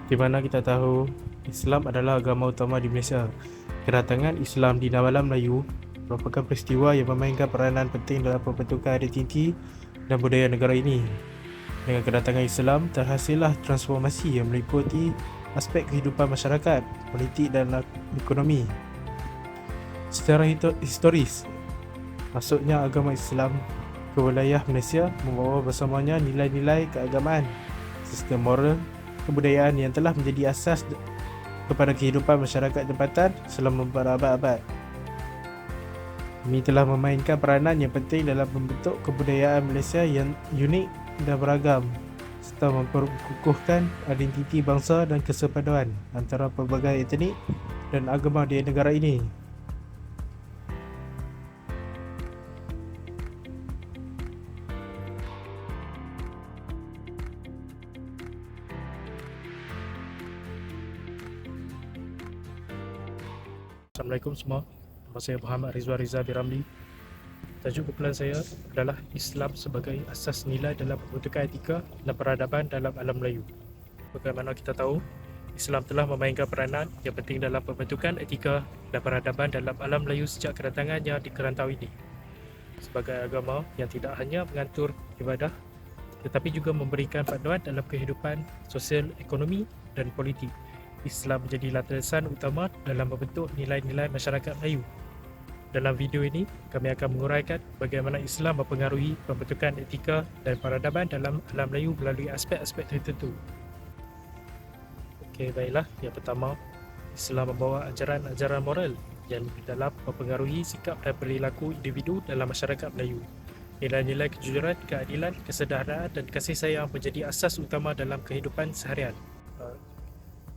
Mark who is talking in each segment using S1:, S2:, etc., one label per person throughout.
S1: di mana kita tahu Islam adalah agama utama di Malaysia. Kedatangan Islam di Navalan Melayu merupakan peristiwa yang memainkan peranan penting dalam pembentukan identiti dan budaya negara ini. Dengan kedatangan Islam, terhasillah transformasi yang meliputi aspek kehidupan masyarakat, politik dan ekonomi. Secara historis, masuknya agama Islam ke wilayah Malaysia membawa bersamanya nilai-nilai keagamaan, sistem moral, kebudayaan yang telah menjadi asas kepada kehidupan masyarakat tempatan selama berabad-abad. Ini telah memainkan peranan yang penting dalam membentuk kebudayaan Malaysia yang unik dan beragam, serta memperkukuhkan identiti bangsa dan kesepaduan antara pelbagai etnik dan agama di negara ini. Assalamualaikum semua. Nama saya Muhammad Rizwan Riza Biramli. Tajuk kumpulan saya adalah Islam sebagai asas nilai dalam pembentukan etika dan peradaban dalam alam Melayu. Bagaimana kita tahu, Islam telah memainkan peranan yang penting dalam pembentukan etika dan peradaban dalam alam Melayu sejak kedatangannya di kerantau ini. Sebagai agama yang tidak hanya mengatur ibadah, tetapi juga memberikan panduan dalam kehidupan sosial, ekonomi dan politik, Islam menjadi landasan utama dalam membentuk nilai-nilai masyarakat Melayu. Dalam video ini, kami akan menguraikan bagaimana Islam mempengaruhi pembentukan etika dan peradaban dalam alam Melayu melalui aspek-aspek tertentu. Okey, baiklah. Yang pertama, Islam membawa ajaran-ajaran moral yang dalam mempengaruhi sikap dan perilaku individu dalam masyarakat Melayu. Nilai-nilai kejujuran, keadilan, kesederhanaan dan kasih sayang menjadi asas utama dalam kehidupan seharian.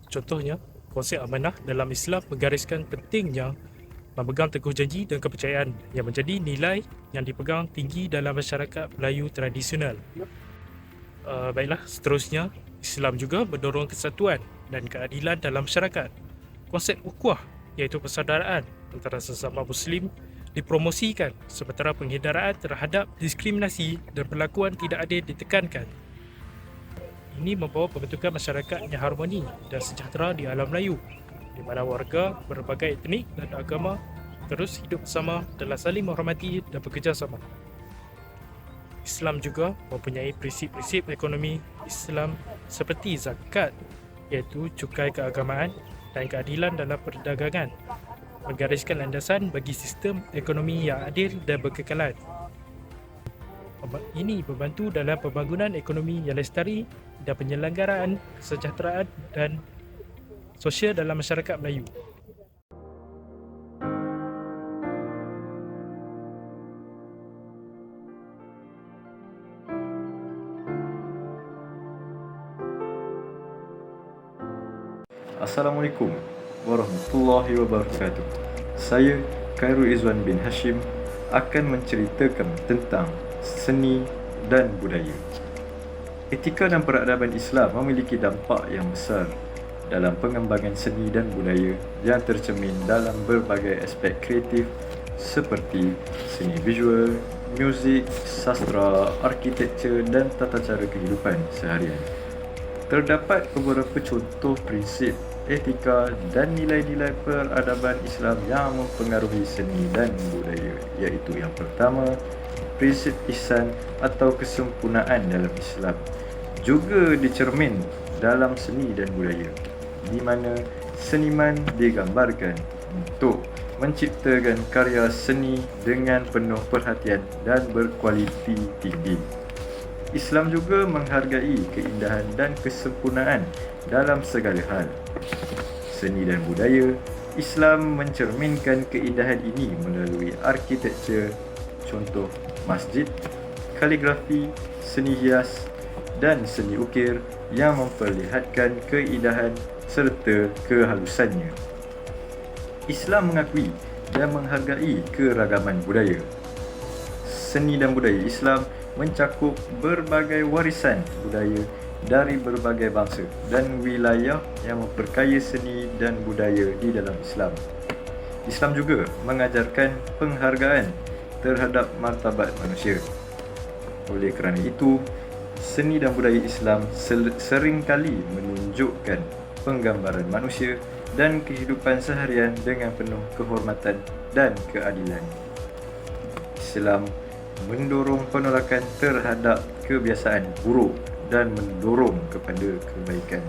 S1: Contohnya, konsep amanah dalam Islam menggariskan pentingnya memegang teguh janji dan kepercayaan yang menjadi nilai yang dipegang tinggi dalam masyarakat Melayu tradisional. Baiklah, seterusnya, Islam juga mendorong kesatuan dan keadilan dalam masyarakat. Konsep ukhuwah iaitu persaudaraan antara sesama Muslim dipromosikan sementara penghindaraan terhadap diskriminasi dan perlakuan tidak adil ditekankan. Ini membawa pembentukan masyarakat yang harmoni dan sejahtera di alam Melayu, di mana warga berbagai etnik dan agama terus hidup bersama dalam saling menghormati dan bekerjasama. Islam juga mempunyai prinsip-prinsip ekonomi Islam seperti zakat, iaitu cukai keagamaan dan keadilan dalam perdagangan, menggariskan landasan bagi sistem ekonomi yang adil dan berkekalan. Ini membantu dalam pembangunan ekonomi yang lestari dan penyelenggaraan kesejahteraan dan sosial dalam masyarakat Melayu.
S2: Assalamualaikum warahmatullahi wabarakatuh. Saya Khairul Izwan bin Hashim akan menceritakan tentang seni dan budaya. Etika dan peradaban Islam memiliki dampak yang besar dalam pengembangan seni dan budaya yang tercermin dalam berbagai aspek kreatif seperti seni visual, muzik, sastra, arkitektur dan tata cara kehidupan seharian. Terdapat beberapa contoh prinsip etika dan nilai-nilai peradaban Islam yang mempengaruhi seni dan budaya, iaitu yang pertama, prinsip ihsan atau kesempurnaan dalam Islam juga dicermin dalam seni dan budaya, di mana seniman digambarkan untuk menciptakan karya seni dengan penuh perhatian dan berkualiti tinggi. Islam juga menghargai keindahan dan kesempurnaan dalam segala hal. Seni dan budaya Islam mencerminkan keindahan ini melalui arkitektur, contoh masjid, kaligrafi, seni hias dan seni ukir yang memperlihatkan keindahan serta kehalusannya. Islam mengakui dan menghargai keragaman budaya. Seni dan budaya Islam mencakup berbagai warisan budaya dari berbagai bangsa dan wilayah yang memperkaya seni dan budaya di dalam Islam. Islam juga mengajarkan penghargaan terhadap martabat manusia. Oleh kerana itu, seni dan budaya Islam seringkali menunjukkan penggambaran manusia dan kehidupan seharian dengan penuh kehormatan dan keadilan. Islam mendorong penolakan terhadap kebiasaan buruk dan mendorong kepada kebaikan.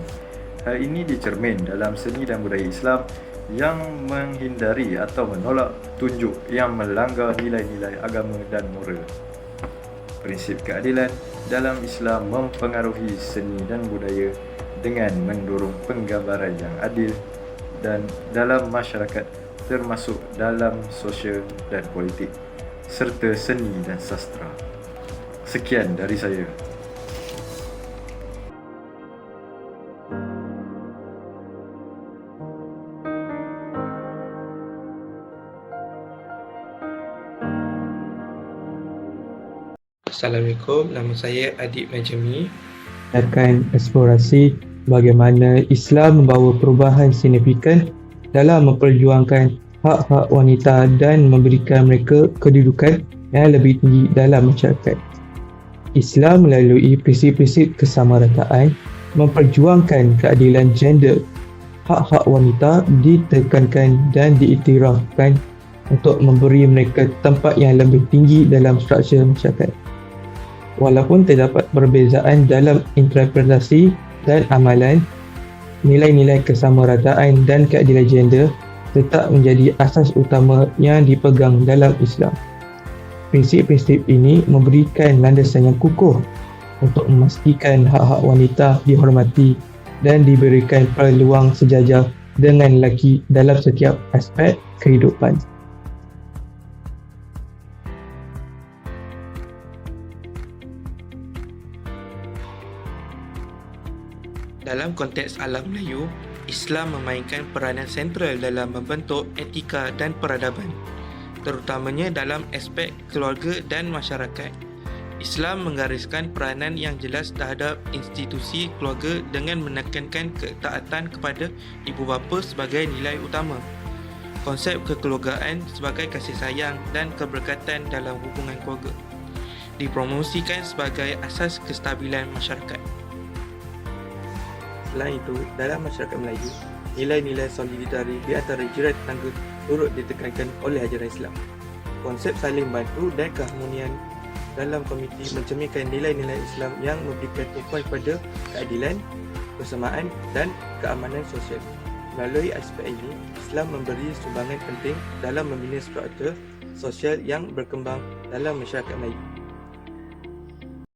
S2: Hal ini dicermin dalam seni dan budaya Islam yang menghindari atau menolak tunjuk yang melanggar nilai-nilai agama dan moral. Prinsip keadilan dalam Islam mempengaruhi seni dan budaya dengan mendorong penggambaran yang adil dan dalam masyarakat, termasuk dalam sosial dan politik, serta seni dan sastra. Sekian dari saya.
S3: Assalamualaikum, nama saya Adik Najmi.
S4: Akan eksplorasi bagaimana Islam membawa perubahan signifikan dalam memperjuangkan hak-hak wanita dan memberikan mereka kedudukan yang lebih tinggi dalam masyarakat. Islam melalui prinsip-prinsip kesamarataan memperjuangkan keadilan gender. Hak-hak wanita ditekankan dan diiktirafkan untuk memberi mereka tempat yang lebih tinggi dalam struktur masyarakat. Walaupun terdapat perbezaan dalam interpretasi dan amalan, nilai-nilai kesamarataan dan keadilan gender tetap menjadi asas utama yang dipegang dalam Islam. Prinsip-prinsip ini memberikan landasan yang kukuh untuk memastikan hak-hak wanita dihormati dan diberikan peluang sejajar dengan lelaki dalam setiap aspek kehidupan.
S3: Dalam konteks alam Melayu, Islam memainkan peranan sentral dalam membentuk etika dan peradaban, terutamanya dalam aspek keluarga dan masyarakat. Islam menggariskan peranan yang jelas terhadap institusi keluarga dengan menekankan ketaatan kepada ibu bapa sebagai nilai utama. Konsep kekeluargaan sebagai kasih sayang dan keberkatan dalam hubungan keluarga dipromosikan sebagai asas kestabilan masyarakat. Selain itu, dalam masyarakat Melayu, nilai-nilai solidaritas di antara jiran tetangga turut ditekankan oleh ajaran Islam. Konsep saling bantu dan keharmonian dalam komuniti mencerminkan nilai-nilai Islam yang memberikan tumpuan pada keadilan, kesamaan dan keamanan sosial. Melalui aspek ini, Islam memberi sumbangan penting dalam membina struktur sosial yang berkembang dalam masyarakat Melayu.